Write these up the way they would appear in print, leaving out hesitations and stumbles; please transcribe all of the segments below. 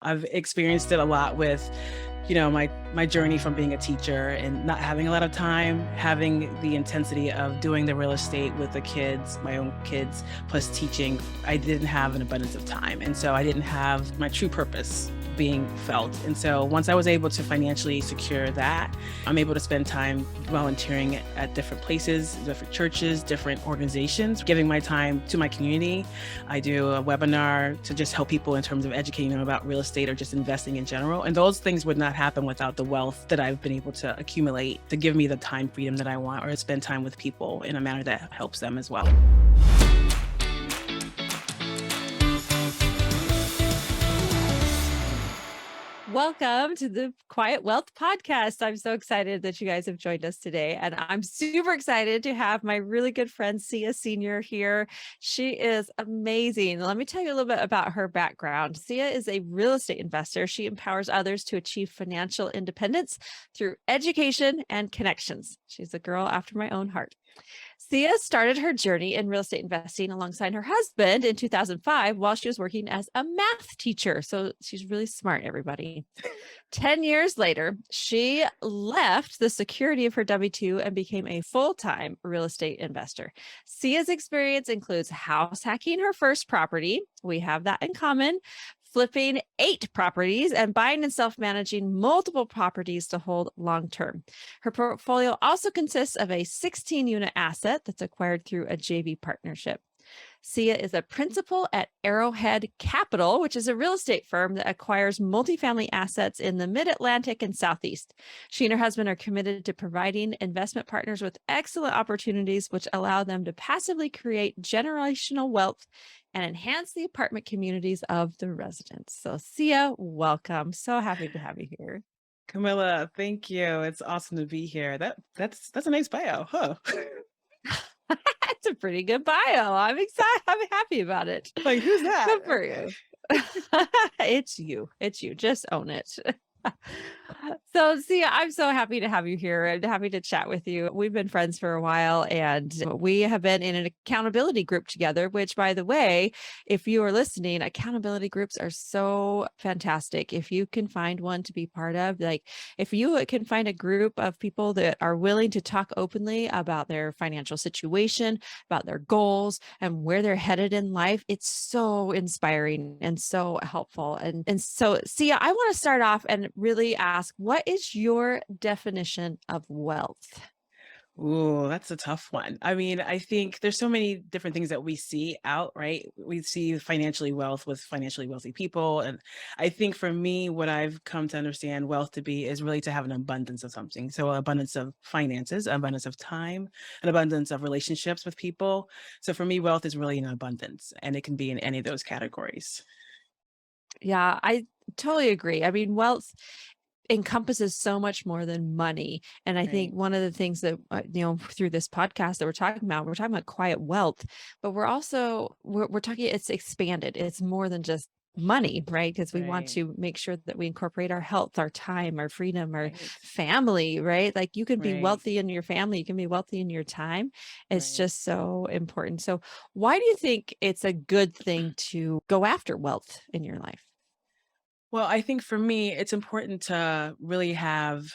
I've experienced it a lot with, my journey from being a teacher and not having a lot of time, having the intensity of doing the real estate with the kids, my own kids, plus teaching. I didn't have an abundance of time. And so I didn't have my true purpose being felt. And so once I was able to financially secure that, I'm able to spend time volunteering at different places, different churches, different organizations, giving my time to my community. I do a webinar to just help people in terms of educating them about real estate or just investing in general. And those things would not happen without the wealth that I've been able to accumulate to give me the time freedom that I want, or to spend time with people in a manner that helps them as well. Welcome to the Quiet Wealth Podcast. I'm so excited that you guys have joined us today. And I'm super excited to have my really good friend, Sia Senior, here. She is amazing. Let me tell you a little bit about her background. Sia is a real estate investor. She empowers others to achieve financial independence through education and connections. She's a girl after my own heart. Sia started her journey in real estate investing alongside her husband in 2005 while she was working as a math teacher. So she's really smart, everybody. 10 years later, she left the security of her W-2 and became a full-time real estate investor. Sia's experience includes house hacking her first property. We have that in common. Flipping 8 properties and buying and self-managing multiple properties to hold long-term. Her portfolio also consists of a 16-unit asset that's acquired through a JV partnership. Sia is a principal at Arrowhead Capital, which is a real estate firm that acquires multifamily assets in the Mid-Atlantic and Southeast. She and her husband are committed to providing investment partners with excellent opportunities, which allow them to passively create generational wealth and enhance the apartment communities of the residents. So Sia, welcome. So happy to have you here. Camilla, thank you. It's awesome to be here. That's a nice bio, huh? That's a pretty good bio. I'm excited. I'm happy about it. Like, who's that? Good for you. It's you. It's you. Just own it. So, Sia, I'm so happy to have you here and happy to chat with you. We've been friends for a while and we have been in an accountability group together, which, by the way, if you are listening, accountability groups are so fantastic. If you can find one to be part of, like if you can find a group of people that are willing to talk openly about their financial situation, about their goals and where they're headed in life, it's so inspiring and so helpful. And so, Sia, I want to start off and really ask, what is your definition of wealth? Ooh, that's a tough one. I mean, I think there's so many different things that we see out, right? We see financially wealth with financially wealthy people. And I think for me, what I've come to understand wealth to be is really to have an abundance of something. So abundance of finances, abundance of time, an abundance of relationships with people. So for me, wealth is really an abundance, and it can be in any of those categories. Yeah, I totally agree. I mean, wealth encompasses so much more than money. And I Right. think one of the things that, through this podcast that we're talking about quiet wealth, but we're talking, it's expanded. It's more than just money, right? Because we want Right. to make sure that we incorporate our health, our time, our freedom, our Right. family, right? Like you can be Right. wealthy in your family, you can be wealthy in your time. It's Right. just so important. So why do you think it's a good thing to go after wealth in your life? Well, I think for me, it's important to really have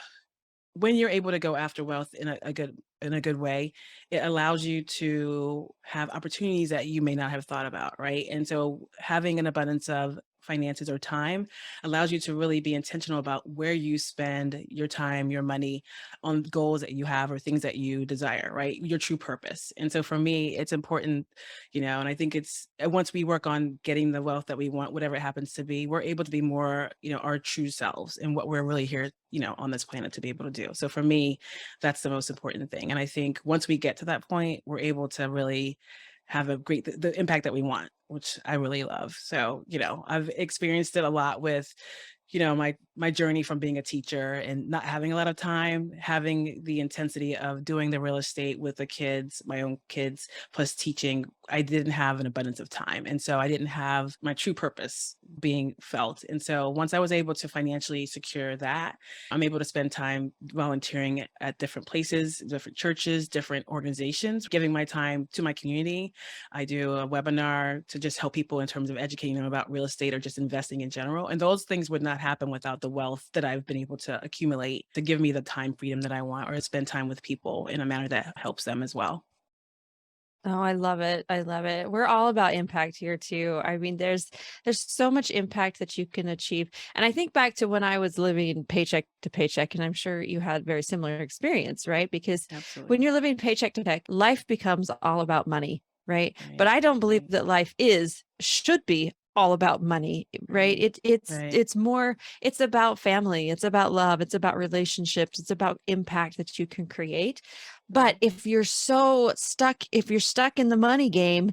when you're able to go after wealth in a good way, it allows you to have opportunities that you may not have thought about, right? And so having an abundance of finances or time allows you to really be intentional about where you spend your time, your money on goals that you have or things that you desire, right? Your true purpose. And so for me, it's important, and I think it's once we work on getting the wealth that we want, whatever it happens to be, we're able to be more, our true selves and what we're really here, on this planet to be able to do. So for me, that's the most important thing. And I think once we get to that point, we're able to really have a great the impact that we want, which I really love. So, I've experienced it a lot with, my journey from being a teacher and not having a lot of time, having the intensity of doing the real estate with the kids, my own kids, plus teaching, I didn't have an abundance of time. And so I didn't have my true purpose being felt. And so once I was able to financially secure that, I'm able to spend time volunteering at different places, different churches, different organizations, giving my time to my community. I do a webinar to just help people in terms of educating them about real estate or just investing in general. And those things would not happen without the wealth that I've been able to accumulate to give me the time freedom that I want or spend time with people in a manner that helps them as well. Oh, I love it. I love it. We're all about impact here too. I mean, there's so much impact that you can achieve. And I think back to when I was living paycheck to paycheck, and I'm sure you had very similar experience, right? Because when Absolutely. you're living paycheck to paycheck, life becomes all about money, right? But Right. I don't believe Right. that should be all about money, right? Right. It's Right. it's more it's about family, it's about love, it's about relationships, it's about impact that you can create. But Right. if you're stuck in the money game,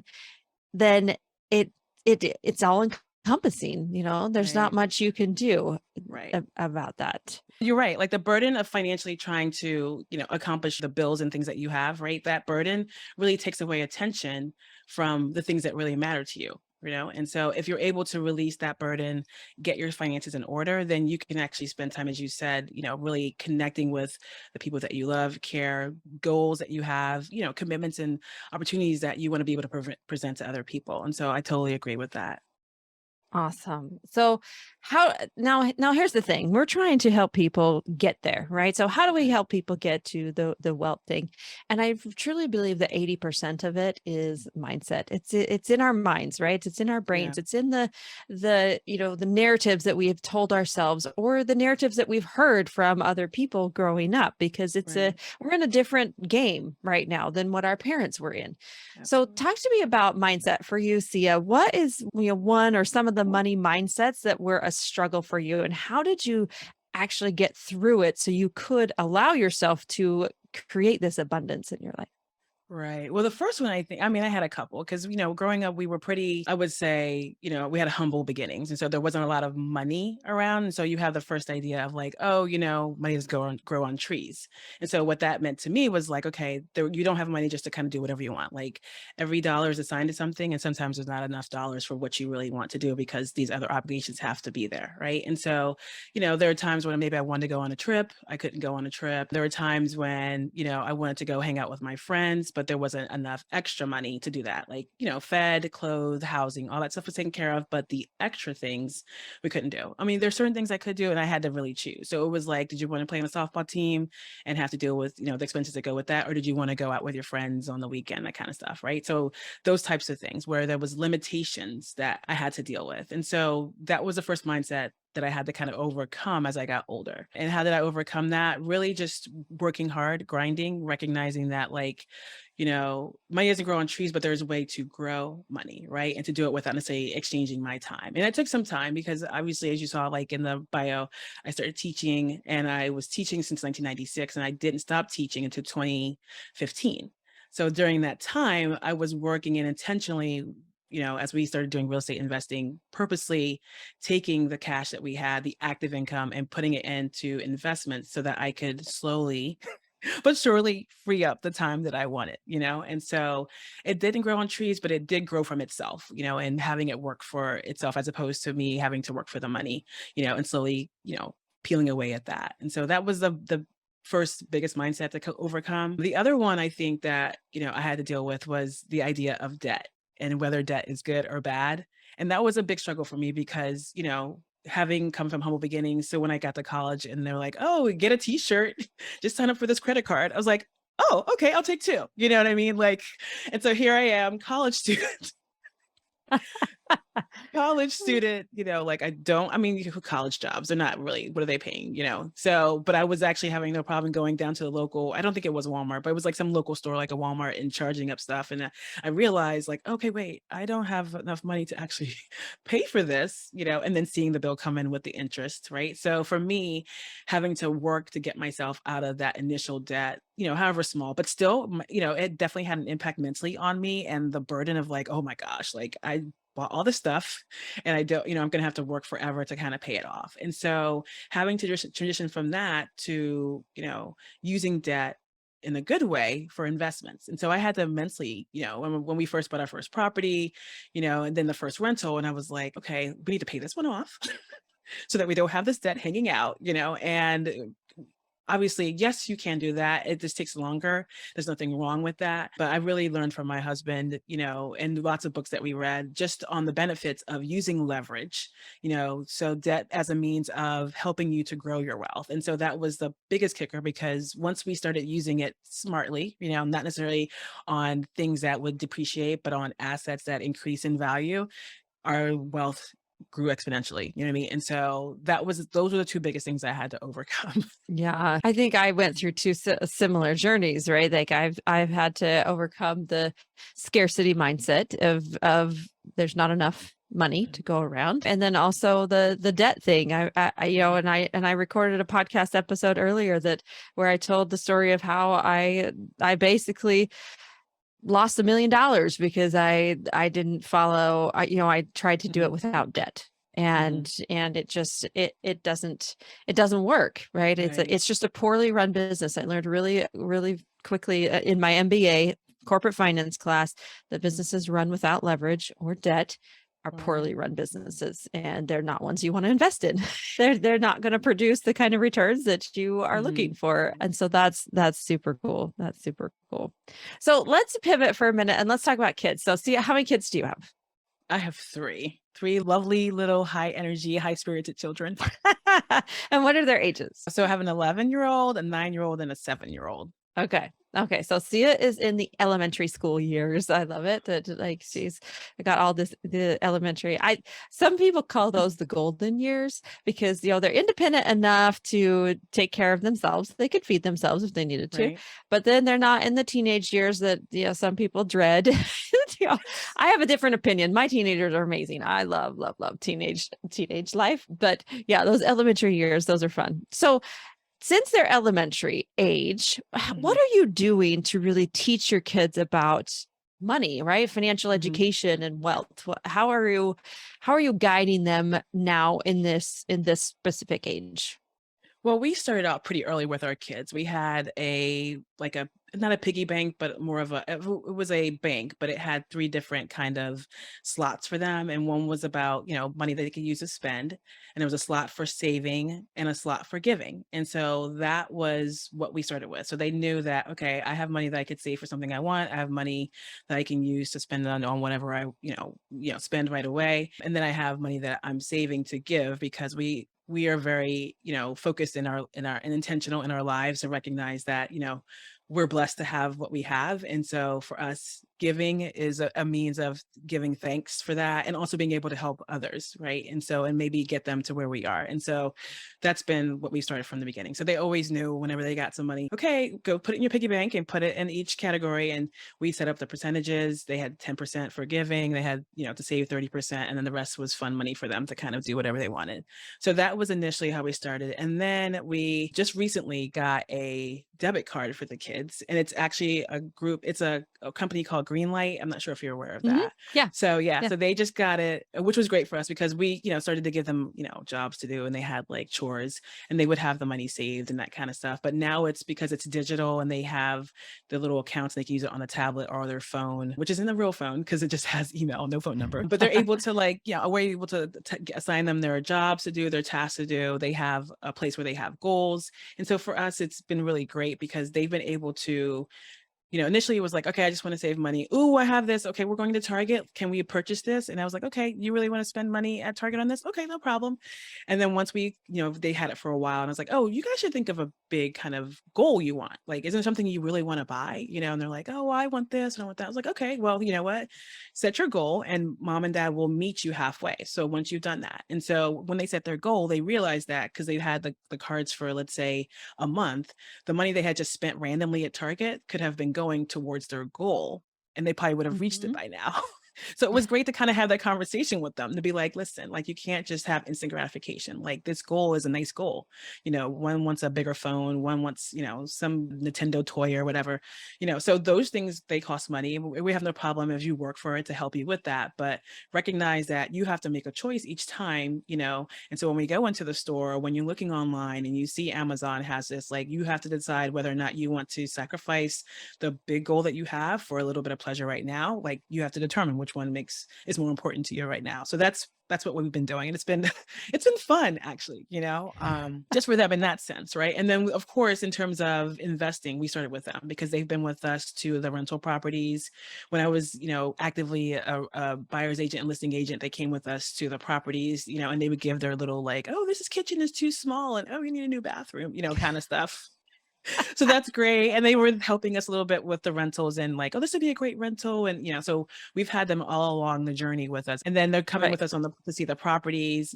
then it it's all encompassing, there's not Right. much you can do Right. about that. You're right. Like the burden of financially trying to, accomplish the bills and things that you have, right? That burden really takes away attention from the things that really matter to you. And so if you're able to release that burden, get your finances in order, then you can actually spend time, as you said, really connecting with the people that you love, care, goals that you have, commitments and opportunities that you want to be able to present to other people. And so I totally agree with that. Awesome. So how now here's the thing. We're trying to help people get there, right? So how do we Okay. help people get to the wealth thing? And I truly believe that 80% of it is mindset. It's in our minds, right? It's in our Yeah. brains. It's in the narratives that we have told ourselves or the narratives that we've heard from other people growing up because Right. we're in a different game right now than what our parents were in. So Absolutely. talk to me about mindset for you, Sia. What is, one or some of the money mindsets that were a struggle for you and how did you actually get through it so you could allow yourself to create this abundance in your life? Right. Well, the first one I mean, I had a couple because, growing up, we were pretty, I would say, we had humble beginnings. And so there wasn't a lot of money around. And so you have the first idea of like, oh, money does grow on trees. And so what that meant to me was like, okay, you don't have money just to kind of do whatever you want. Like every dollar is assigned to something. And sometimes there's not enough dollars for what you really want to do because these other obligations have to be there. Right. And so, there are times when maybe I wanted to go on a trip. I couldn't go on a trip. There were times when, I wanted to go hang out with my friends, but there wasn't enough extra money to do that. Like, fed, clothes, housing, all that stuff was taken care of, but the extra things we couldn't do. I mean, there's certain things I could do and I had to really choose. So it was like, did you want to play on a softball team and have to deal with, the expenses that go with that? Or did you want to go out with your friends on the weekend, that kind of stuff, right? So those types of things where there was limitations that I had to deal with. And so that was the first mindset that I had to kind of overcome as I got older. And how did I overcome that? Really just working hard, grinding, recognizing that like, money doesn't grow on trees, but there's a way to grow money, right? And to do it without necessarily exchanging my time. And it took some time because obviously, as you saw, like in the bio, I started teaching and I was teaching since 1996 and I didn't stop teaching until 2015. So during that time, I was working and intentionally, as we started doing real estate investing, purposely taking the cash that we had, the active income, and putting it into investments so that I could slowly but surely free up the time that I wanted. And so it didn't grow on trees, but it did grow from itself, and having it work for itself as opposed to me having to work for the money, and slowly, peeling away at that. And so that was the first biggest mindset to overcome. The other one I think that, I had to deal with was the idea of debt and whether debt is good or bad. And that was a big struggle for me because, having come from humble beginnings. So when I got to college and they're like, oh, get a t-shirt, just sign up for this credit card. I was like, oh, okay, I'll take two. You know what I mean? Like, and so here I am, college student, college student, like I mean, college jobs, they're not really, what are they paying? So, but I was actually having no problem going down to the local, I don't think it was Walmart, but it was like some local store, like a Walmart and charging up stuff. And I realized like, okay, wait, I don't have enough money to actually pay for this, and then seeing the bill come in with the interest, right? So for me, having to work to get myself out of that initial debt, however small, but still, it definitely had an impact mentally on me and the burden of like, oh my gosh, like bought all this stuff and I don't, I'm going to have to work forever to kind of pay it off. And so having to just transition from that to, using debt in a good way for investments. And so I had to immensely, when we first bought our first property, and then the first rental, and I was like, okay, we need to pay this one off so that we don't have this debt hanging out, and obviously, yes, you can do that. It just takes longer. There's nothing wrong with that. But I really learned from my husband, and lots of books that we read just on the benefits of using leverage, so debt as a means of helping you to grow your wealth. And so that was the biggest kicker because once we started using it smartly, not necessarily on things that would depreciate, but on assets that increase in value, our wealth grew exponentially, you know what I mean? And so those were the two biggest things I had to overcome. Yeah, I think I went through two similar journeys, right? Like I've had to overcome the scarcity mindset of there's not enough money to go around, and then also the debt thing. And I recorded a podcast episode earlier where I told the story of how I basically lost $1 million because I didn't follow. I tried to do it Mhm, without debt, mhm, and it doesn't work, right? right, It's just a poorly run business. I learned really really quickly in my MBA corporate finance class that mhm, businesses run without leverage or debt are wow, poorly run businesses, and they're not ones you want to invest in. They're not going to produce the kind of returns that you are looking mhm. for. And so that's super cool. That's super cool. So let's pivot for a minute and let's talk about kids. So see, how many kids do you have? I have 3 lovely little high energy, high spirited children. And what are their ages? So I have an 11-year-old, a 9-year-old, and a 7-year-old. Okay. Okay. So Sia is in the elementary school years. I love it. That like she's got all the elementary. Some people call those the golden years because they're independent enough to take care of themselves. They could feed themselves if they needed to, Right? but then they're not in the teenage years that some people dread. you know, I have a different opinion. My teenagers are amazing. I love, love, love teenage life. But yeah, those elementary years, those are fun. So since they're elementary age, what Mhm, are you doing to really teach your kids about money, right? Financial mhm. education and wealth. How are you guiding them now in this specific age? Well, we started out pretty early with our kids. We had a not a piggy bank, but more of it was a bank, but it had 3 different kind of slots for them, and one was about, money that they could use to spend, and there was a slot for saving and a slot for giving, and so that was what we started with. So they knew that, okay, I have money that I could save for something I want. I have money that I can use to spend on whatever I, spend right away, and then I have money that I'm saving to give because we are very, focused and intentional in our lives to recognize that, we're blessed to have what we have. And so for us, giving is a means of giving thanks for that and also being able to help others, right? And maybe get them to where we are. And so that's been what we started from the beginning. So they always knew whenever they got some money, okay, go put it in your piggy bank and put it in each category. And we set up the percentages. They had 10% for giving, they had, to save 30%, and then the rest was fun money for them to kind of do whatever they wanted. So that was initially how we started. And then we just recently got a debit card for the kids. And it's actually it's a company called Greenlight. I'm not sure if you're aware of Mhm. that. Yeah. So yeah, Yeah. so they just got it, which was great for us because we, started to give them, jobs to do and they had like chores and they would have the money saved and that kind of stuff. But now it's because it's digital and they have the little accounts, they can use it on a tablet or their phone, which isn't a real phone because it just has email, no phone number. But they're able to we're able to assign them their jobs to do, their tasks to do. They have a place where they have goals. And so for us, it's been really great because they've been able to, initially it was like, okay, I just want to save money. Ooh, I have this. Okay, we're going to Target. Can we purchase this? And I was like, okay, you really want to spend money at Target on this? Okay, no problem. And then once we, they had it for a while, and I was like, oh, you guys should think of a big kind of goal you want. Like, isn't it something you really want to buy? And they're like, oh, I want this and I want that. I was like, okay, well, you know what? Set your goal, and mom and dad will meet you halfway. So once you've done that, and so when they set their goal, they realized that because they had the cards for, let's say, a month, the money they had just spent randomly at Target could have been going towards their goal, and they probably would have reached it Mhm. by now. So it was great to kind of have that conversation with them to be like, listen, like you can't just have instant gratification. Like this goal is a nice goal. One wants a bigger phone, one wants, some Nintendo toy or whatever, so those things, they cost money. We have no problem if you work for it to help you with that, but recognize that you have to make a choice each time, and so when we go into the store, when you're looking online and you see Amazon has this, like you have to decide whether or not you want to sacrifice the big goal that you have for a little bit of pleasure right now. Like you have to determine which one makes is more important to you right now. So that's what we've been doing, and it's been it's been fun actually, just for them in that sense, right? And then of course, in terms of investing, we started with them because they've been with us to the rental properties. When I was, actively a buyer's agent and listing agent, they came with us to the properties, and they would give their little like, oh, this kitchen is too small, and oh, you need a new bathroom, kind of stuff. So that's great. And they were helping us a little bit with the rentals and like, oh, this would be a great rental. And, so we've had them all along the journey with us. And then they're coming Right. with us to see the properties,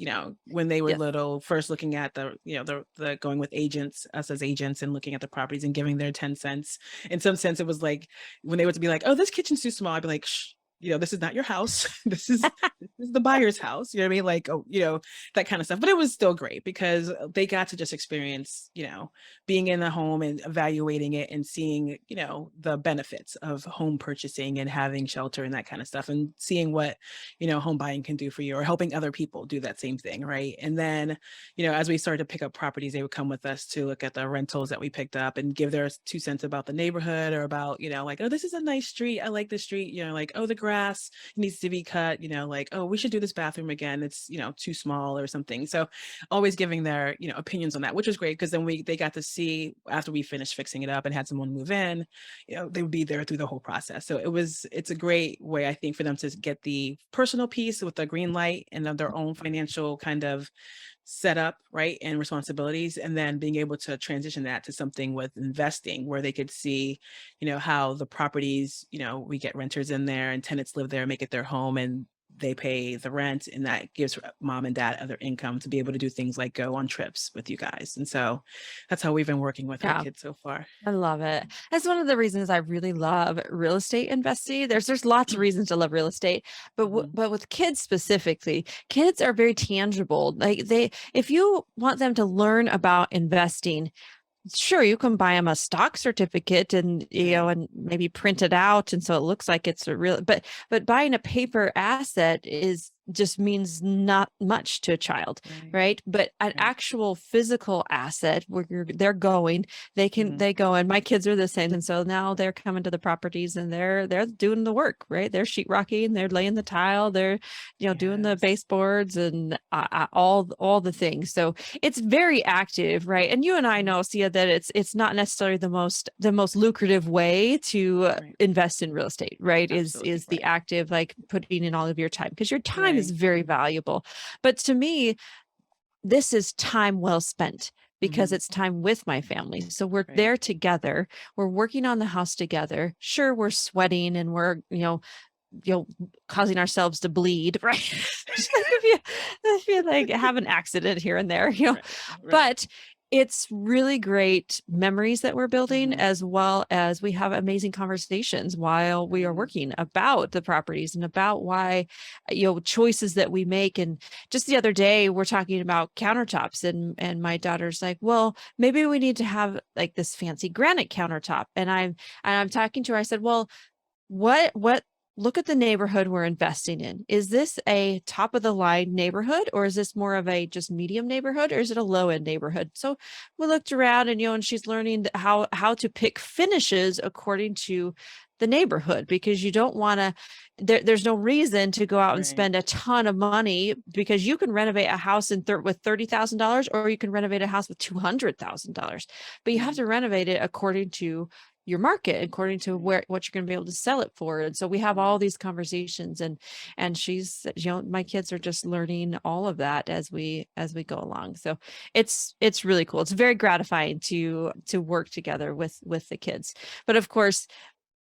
when they were Yes. little, first looking at the going with agents, us as agents and looking at the properties and giving their 10 cents. In some sense, it was like when they would be like, oh, this kitchen's too small. I'd be like, shh. This is not your house. This is the buyer's house. You know what I mean? Like, oh, that kind of stuff. But it was still great because they got to just experience, being in the home and evaluating it and seeing, the benefits of home purchasing and having shelter and that kind of stuff and seeing what, home buying can do for you or helping other people do that same thing. Right. And then, as we started to pick up properties, they would come with us to look at the rentals that we picked up and give their 2 cents about the neighborhood or about, like, oh, this is a nice street. I like the street, like, oh, the grass needs to be cut, like, oh, we should do this bathroom again. It's, too small or something. So always giving their, opinions on that, which was great because then they got to see after we finished fixing it up and had someone move in, they would be there through the whole process. So it's a great way, I think, for them to get the personal piece with the green light and of their own financial kind of setup, right, and responsibilities, and then being able to transition that to something with investing where they could see, how the properties, we get renters in there and tenants live there, make it their home, and they pay the rent, and that gives mom and dad other income to be able to do things like go on trips with you guys. And so that's how we've been working with our Yeah. kids so far. I love it. That's one of the reasons I really love real estate investing. There's lots of reasons to love real estate, but Mhm. but with kids specifically, kids are very tangible. Like if you want them to learn about investing, sure, you can buy them a stock certificate and Right, and maybe print it out and so it looks like it's a real but buying a paper asset is just means not much to a child, right, right? But an right. actual physical asset where they're going, Mhm. they go and my kids are the same. And so now they're coming to the properties and they're doing the work, right? They're sheetrocking, they're laying the tile, they're doing the Yes. baseboards and all the things. So it's very active, right? And you and I Mhm. know, Sia, that it's not necessarily the most lucrative way to Right. invest in real estate, right? Absolutely Is the right. active like putting in all of your time because your time is Right. very valuable. But to me, this is time well spent because Mhm. it's time with my family. So we're Right. there together. We're working on the house together. Sure, we're sweating and we're, causing ourselves to bleed, right? Just like if you like have an accident here and there, Right. Right. but it's really great memories that we're building Mhm. as well as we have amazing conversations while we are Right. working about the properties and about why choices that we make. And just the other day we're talking about countertops and my daughter's like, well, maybe we need to have like this fancy granite countertop. And I'm talking to her, I said, well, what look at the neighborhood we're investing in. Is this a top of the line neighborhood or is this more of a just medium neighborhood or is it a low end neighborhood? So we looked around and and she's learning how to pick finishes according to the neighborhood because you don't want to there's no reason to go out and Right. spend a ton of money because you can renovate a house with $30,000 or you can renovate a house with $200,000, but you have Right. to renovate it according to your market, according to Right. what you're going to be able to sell it for. And so we have all Right. these conversations and she's my kids are just learning all of that as we go along. So it's really cool. It's very gratifying to work together with the kids. But of course,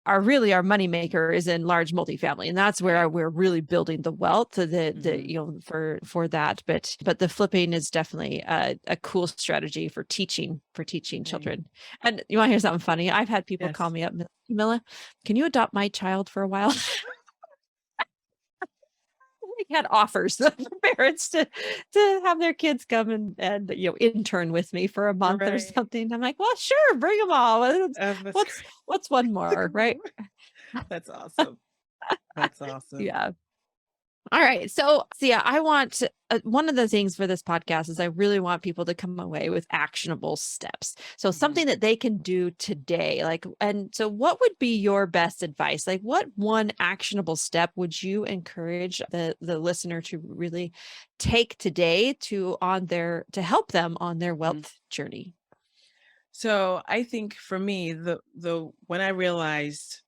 our moneymaker is in large multifamily, and that's where Right. we're really building the wealth the Mhm. for that. But the flipping is definitely a cool strategy for teaching Right. children. And you want to hear something funny? I've had people call Yes. me up, Camilla, can you adopt my child for a while? had offers for parents to have their kids come and intern with me for a month or Right. something. I'm like, well, sure, bring them all. That's What's great. what's one more, Looking right? for That's awesome. That's awesome. Yeah. All right. So, yeah, I want one of the things for this podcast is I really want people to come away with actionable steps. So, Mhm. something that they can do today. Like, and so what would be your best advice? Like, what one actionable step would you encourage the listener to really take today to help them on their Mhm. wealth journey? So, I think for me, the when I realized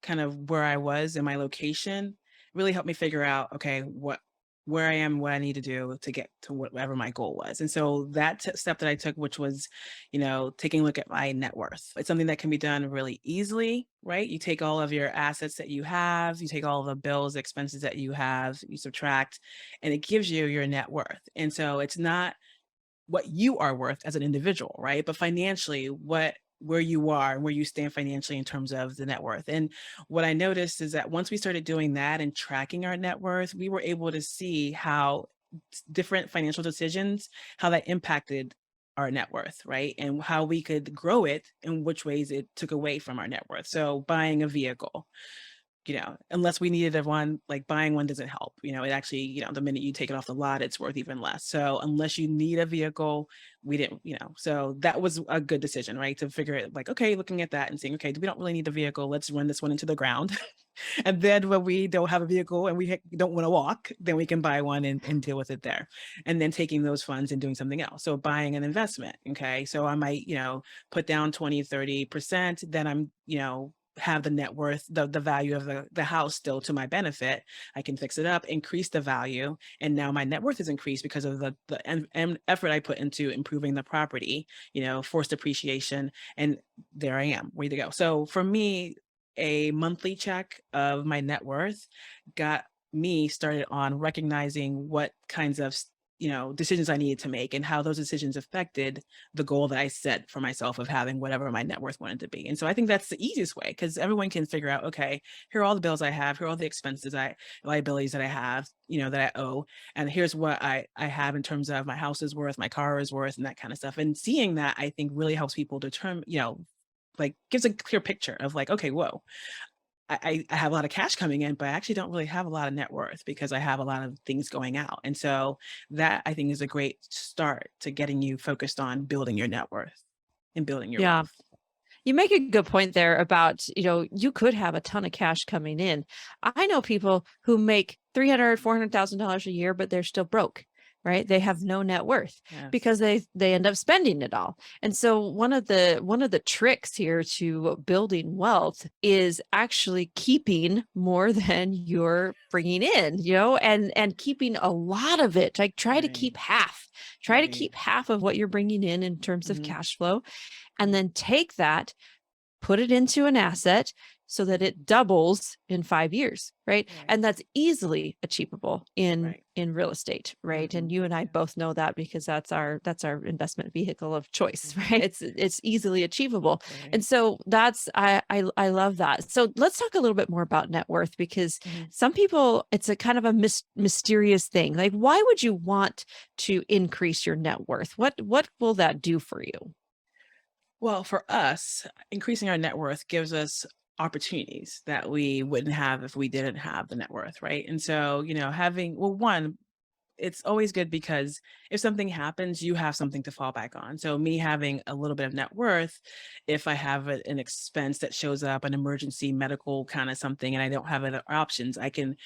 kind of where I was in my location really helped me figure out, okay, where I am, what I need to do to get to whatever my goal was. And so that step that I took, which was, taking a look at my net worth. It's something that can be done really easily, right? You take all of your assets that you have, you take all the bills, expenses that you have, you subtract, and it gives you your net worth. And so it's not what you are worth as an individual, right? But financially, where you are and where you stand financially in terms of the net worth. And what I noticed is that once we started doing that and tracking our net worth, we were able to see how different financial decisions, how that impacted our net worth, right? And how we could grow it and which ways it took away from our net worth. So buying a vehicle, unless we needed a one, like buying one doesn't help. It actually, the minute you take it off the lot, it's worth even less. So unless you need a vehicle, we didn't, so that was a good decision, right? To figure it like, okay, looking at that and saying, okay, we don't really need the vehicle. Let's run this one into the ground. And then when we don't have a vehicle and we don't want to walk, then we can buy one and deal with it there. And then taking those funds and doing something else. So buying an investment. Okay. So I might, put down 20, 30%. Then I'm, have the net worth, the value of the house still to my benefit. I can fix it up, increase the value. And now my net worth is increased because of the effort I put into improving the property, forced appreciation. And there I am, ready to go. So for me, a monthly check of my net worth got me started on recognizing what kinds of decisions I needed to make and how those decisions affected the goal that I set for myself of having whatever my net worth wanted to be. And so I think that's the easiest way because everyone can figure out, okay, here are all the bills I have, here are all the expenses liabilities that I have, that I owe, and here's what I have in terms of my house is worth, my car is worth, and that kind of stuff. And seeing that I think really helps people determine, like gives a clear picture of like, okay, whoa, I have a lot of cash coming in, but I actually don't really have a lot of net worth because I have a lot of things going out. And so that I think is a great start to getting you focused on building your net worth and building your Yeah. wealth. You make a good point there about, you could have a ton of cash coming in. I know people who make 300, $400,000 a year, but they're still broke, right? They have Yes. no net worth Yes. because they end up spending it all. And so one of the tricks here to building wealth is actually keeping more than you're bringing in, and keeping a lot of it. Like try to Right. keep half. Try to Right. keep half of what you're bringing in terms of Mhm. cash flow, and then take that, put it into an asset so that it doubles in 5 years, right? Right. And that's easily achievable in Right. real estate, right? And Mhm. you and I Yeah. both know that because that's our investment vehicle of choice, Mhm. right? It's easily achievable. And Right. so that's I love that. So let's talk a little bit more about net worth because Mhm. some people it's a kind of a mysterious thing. Like why would you want to increase your net worth? What will that do for you? Well, for us, increasing our net worth gives us opportunities that we wouldn't have if we didn't have the net worth, right? And so, having, well, one, it's always good because if something happens, you have something to fall back on. So me having a little bit of net worth, if I have an expense that shows up, an emergency medical kind of something, and I don't have other options, I can,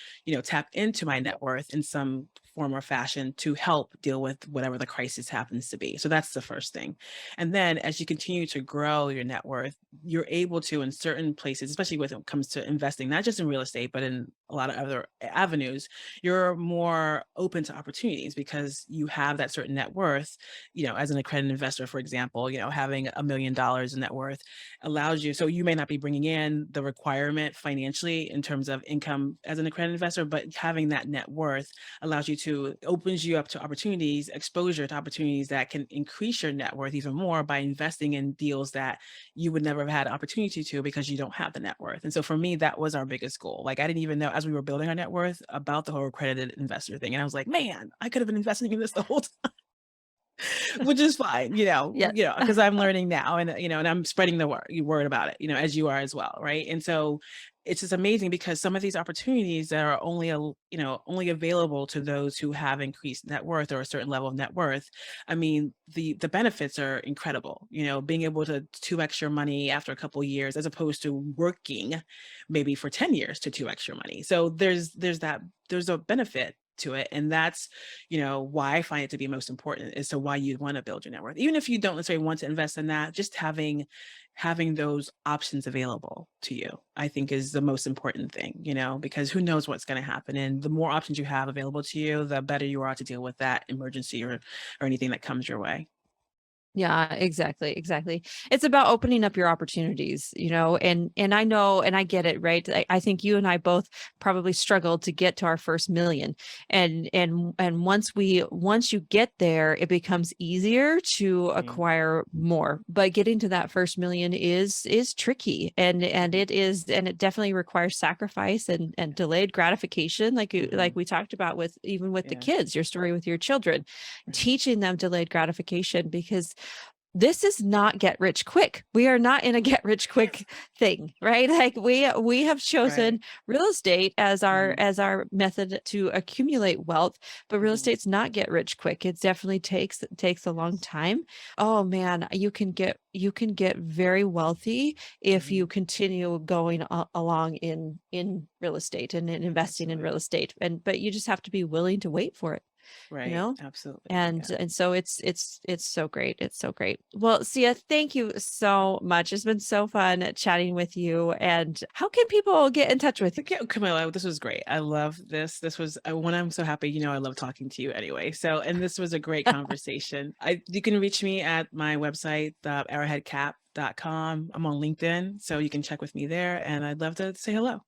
tap into my net worth in some form or fashion to help deal with whatever the crisis happens to be. So that's the first thing. And then as you continue to grow your net worth, you're able to in certain places, especially when it comes to investing, not just in real estate, but in a lot of other avenues, you're more open to opportunities because you have that certain net worth. As an accredited investor, for example, having $1 million in net worth allows you, so you may not be bringing in the requirement financially in terms of income as an accredited investor, but having that net worth allows you to, opens you up to opportunities, exposure to opportunities that can increase your net worth even more by investing in deals that you would never have had opportunity to because you don't have the net worth. And so for me, that was our biggest goal. Like I didn't even know, as we were building our net worth about the whole accredited investor thing. And I was like, man, I could have been investing in this the whole which is fine, Yes. because I'm learning now and, and I'm spreading the word about it, as you are as well, right? And so it's just amazing because some of these opportunities that are only, only available to those who have increased net worth or a certain level of net worth. I mean, the benefits are incredible, being able to 2x your money after a couple of years as opposed to working maybe for 10 years to 2x your money. So there's a benefit to it. And that's why I find it to be most important as to why you'd want to build your net worth. Even if you don't necessarily want to invest in that, just having those options available to you, I think is the most important thing, because who knows what's going to happen. And the more options you have available to you, the better you are to deal with that emergency or anything that comes your way. Yeah, exactly, exactly. It's about opening up your opportunities, and I know and I get it, right? I think you and I both probably struggled to get to our first million. And once you get there, it becomes easier to Right. acquire more. But getting to that first million is tricky, and Mhm. it definitely requires sacrifice and delayed gratification, like Mhm. we talked about with even with the Yeah. kids, your story with your children, Right. teaching them delayed gratification, because this is not get rich quick. We are not in a get rich quick thing, right? Like we have Right. chosen real estate as our Mhm. method to accumulate wealth, but real Mhm. estate's not get rich quick. It definitely takes a long time. Oh man, you can get very wealthy if you Mhm. continue going along in real estate and investing in Absolutely. real estate. And but you just have to be willing to wait for it, you Right. know? Absolutely. And Yeah. so it's so great. It's so great. Well, Sia, thank you so much. It's been so fun chatting with you. And how can people get in touch with you? Like, yeah, Camilla, this was great. I love this. This was when I'm so happy, I love talking to you anyway. So, and this was a great conversation. You can reach me at my website, arrowheadcap.com. I'm on LinkedIn, so you can check with me there. And I'd love to say hello.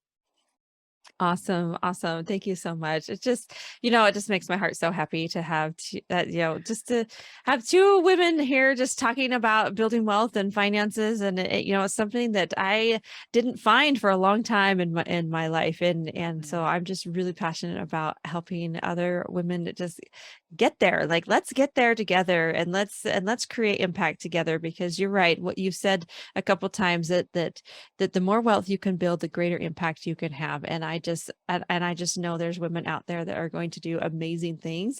Awesome. Awesome. Thank you so much. It just makes my heart so happy to have just to have two women here just talking about building wealth and finances. And it's something that I didn't find for a long time in my life. And Yeah. so I'm just really passionate about helping other women to just get there. Like, let's get there together, and let's create impact together, because you're right. What you said a couple times, that the more wealth you can build, the greater impact you can have. And I just know there's women out there that are going to do amazing things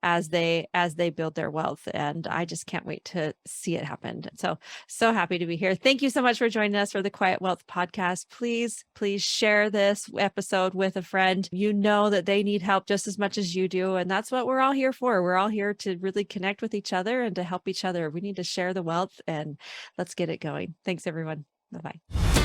as they build their wealth. And I just can't wait to see it happen. So happy to be here. Thank you so much for joining us for the Quiet Wealth podcast. Please share this episode with a friend. You know that they need help just as much as you do. And that's what we're all here for. We're all here to really connect with each other and to help each other. We need to share the wealth, and let's get it going. Thanks, everyone. Bye bye.